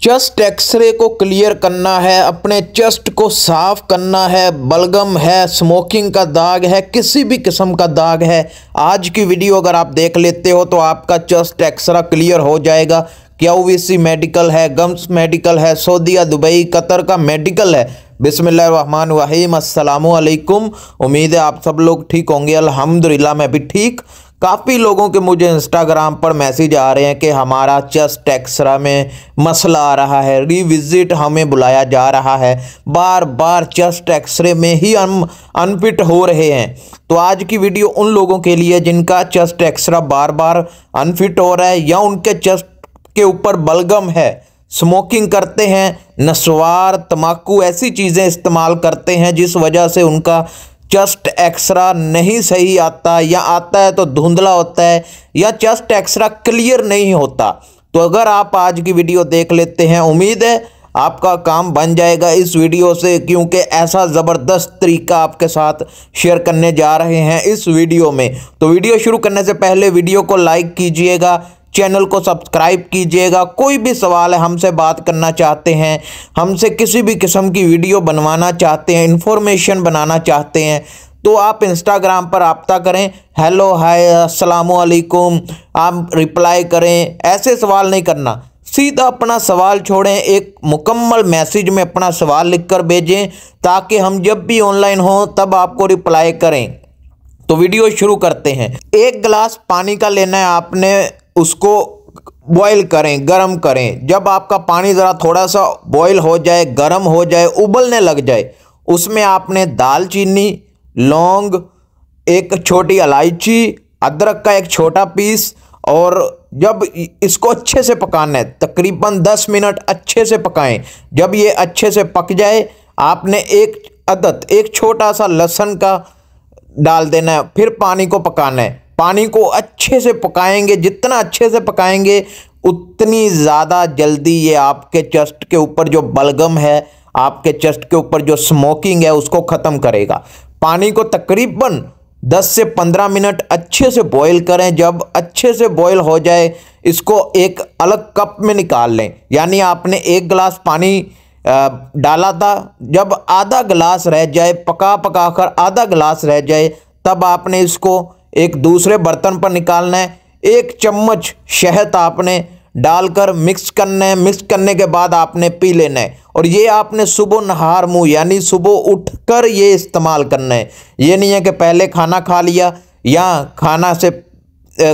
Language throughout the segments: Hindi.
चेस्ट एक्सरे को क्लियर करना है, अपने चेस्ट को साफ करना है, बलगम है, स्मोकिंग का दाग है, किसी भी किस्म का दाग है। आज की वीडियो अगर आप देख लेते हो तो आपका चेस्ट एक्सरा क्लियर हो जाएगा। क्यूवीसी मेडिकल है, गम्स मेडिकल है, सऊदीया, दुबई, कतर का मेडिकल है। बिस्मिल्लाहिर्रहमानिर्रहीम, अस्सलामु अलैकुम। उम्मीद है आप सब लोग ठीक होंगे। अल्हम्दुलिल्लाह मैं भी ठीक। काफ़ी लोगों के मुझे इंस्टाग्राम पर मैसेज आ रहे हैं कि हमारा चेस्ट एक्सरा में मसला आ रहा है, रिविजिट हमें बुलाया जा रहा है, बार बार चेस्ट एक्सरे में ही हम अनफिट हो रहे हैं। तो आज की वीडियो उन लोगों के लिए जिनका चेस्ट एक्सरा बार बार अनफिट हो रहा है या उनके चेस्ट के ऊपर बलगम है, स्मोकिंग करते हैं, नस्वार, तम्बाकू ऐसी चीज़ें इस्तेमाल करते हैं जिस वजह से उनका चेस्ट एक्सरा नहीं सही आता, या आता है तो धुंधला होता है, या चेस्ट एक्सरा क्लियर नहीं होता। तो अगर आप आज की वीडियो देख लेते हैं, उम्मीद है आपका काम बन जाएगा इस वीडियो से, क्योंकि ऐसा ज़बरदस्त तरीका आपके साथ शेयर करने जा रहे हैं इस वीडियो में। तो वीडियो शुरू करने से पहले वीडियो को लाइक कीजिएगा, चैनल को सब्सक्राइब कीजिएगा। कोई भी सवाल है, हमसे बात करना चाहते हैं, हमसे किसी भी किस्म की वीडियो बनवाना चाहते हैं, इन्फॉर्मेशन बनाना चाहते हैं, तो आप इंस्टाग्राम पर रब्ता करें, हेलो हाय अस्सलामु अलैकुम, आप रिप्लाई करें। ऐसे सवाल नहीं करना, सीधा अपना सवाल छोड़ें, एक मुकम्मल मैसेज में अपना सवाल लिखकर भेजें, ताकि हम जब भी ऑनलाइन हों तब आपको रिप्लाई करें। तो वीडियो शुरू करते हैं। एक गिलास पानी का लेना है आपने, उसको बॉईल करें, गरम करें। जब आपका पानी ज़रा थोड़ा सा बॉईल हो जाए, गरम हो जाए, उबलने लग जाए, उसमें आपने दालचीनी, लौंग, एक छोटी इलायची, अदरक का एक छोटा पीस, और जब इसको अच्छे से पकाना है, तकरीबन 10 मिनट अच्छे से पकाएं। जब ये अच्छे से पक जाए, आपने एक छोटा सा लहसुन का डाल देना है, फिर पानी को पकाना है। पानी को अच्छे से पकाएंगे, जितना अच्छे से पकाएंगे उतनी ज़्यादा जल्दी ये आपके चेस्ट के ऊपर जो बलगम है, आपके चेस्ट के ऊपर जो स्मोकिंग है, उसको ख़त्म करेगा। पानी को तकरीबन 10 से 15 मिनट अच्छे से बॉईल करें। जब अच्छे से बॉईल हो जाए, इसको एक अलग कप में निकाल लें। यानी आपने एक गिलास पानी डाला था, जब आधा गिलास रह जाए, पका कर आधा गिलास रह जाए, तब आपने इसको एक दूसरे बर्तन पर निकालना है। 1 चम्मच शहद आपने डालकर मिक्स करना है। मिक्स करने के बाद आपने पी लेना है। और ये आपने सुबह नहार मुँह, यानी सुबह उठकर ये इस्तेमाल करना है। ये नहीं है कि पहले खाना खा लिया या खाना से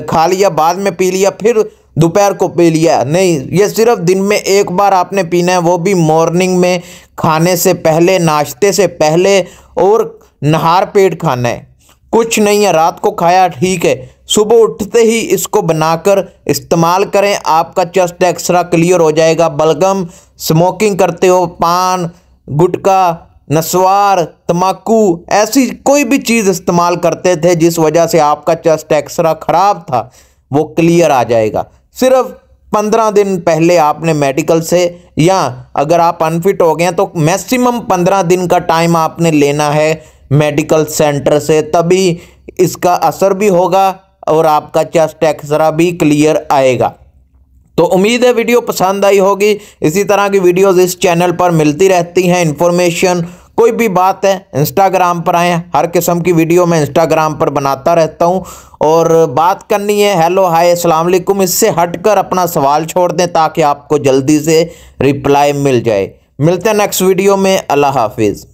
खा लिया बाद में पी लिया, फिर दोपहर को पी लिया। नहीं, ये सिर्फ दिन में एक बार आपने पीना है, वो भी मॉर्निंग में, खाने से पहले, नाश्ते से पहले, और नहार पेट खाना है। कुछ नहीं है, रात को खाया ठीक है, सुबह उठते ही इसको बनाकर इस्तेमाल करें। आपका चेस्ट एक्सरा क्लियर हो जाएगा। बलगम, स्मोकिंग करते हो, पान, गुटखा, नस्वार, तम्बाकू ऐसी कोई भी चीज़ इस्तेमाल करते थे जिस वजह से आपका चेस्ट एक्सरा ख़राब था, वो क्लियर आ जाएगा। सिर्फ 15 दिन पहले आपने मेडिकल से, या अगर आप अनफिट हो गए हैं तो मैक्सिमम 15 दिन का टाइम आपने लेना है मेडिकल सेंटर से, तभी इसका असर भी होगा और आपका चेस्ट एक्सरा भी क्लियर आएगा। तो उम्मीद है वीडियो पसंद आई होगी। इसी तरह की वीडियोस इस चैनल पर मिलती रहती हैं। इन्फॉर्मेशन, कोई भी बात है, इंस्टाग्राम पर आएँ, हर किस्म की वीडियो मैं इंस्टाग्राम पर बनाता रहता हूं। और बात करनी है हेलो हाय अस्सलाम वालेकुम, इससे हटकर अपना सवाल छोड़ दें ताकि आपको जल्दी से रिप्लाई मिल जाए। मिलते हैं नेक्स्ट वीडियो में। अल्लाह हाफिज़।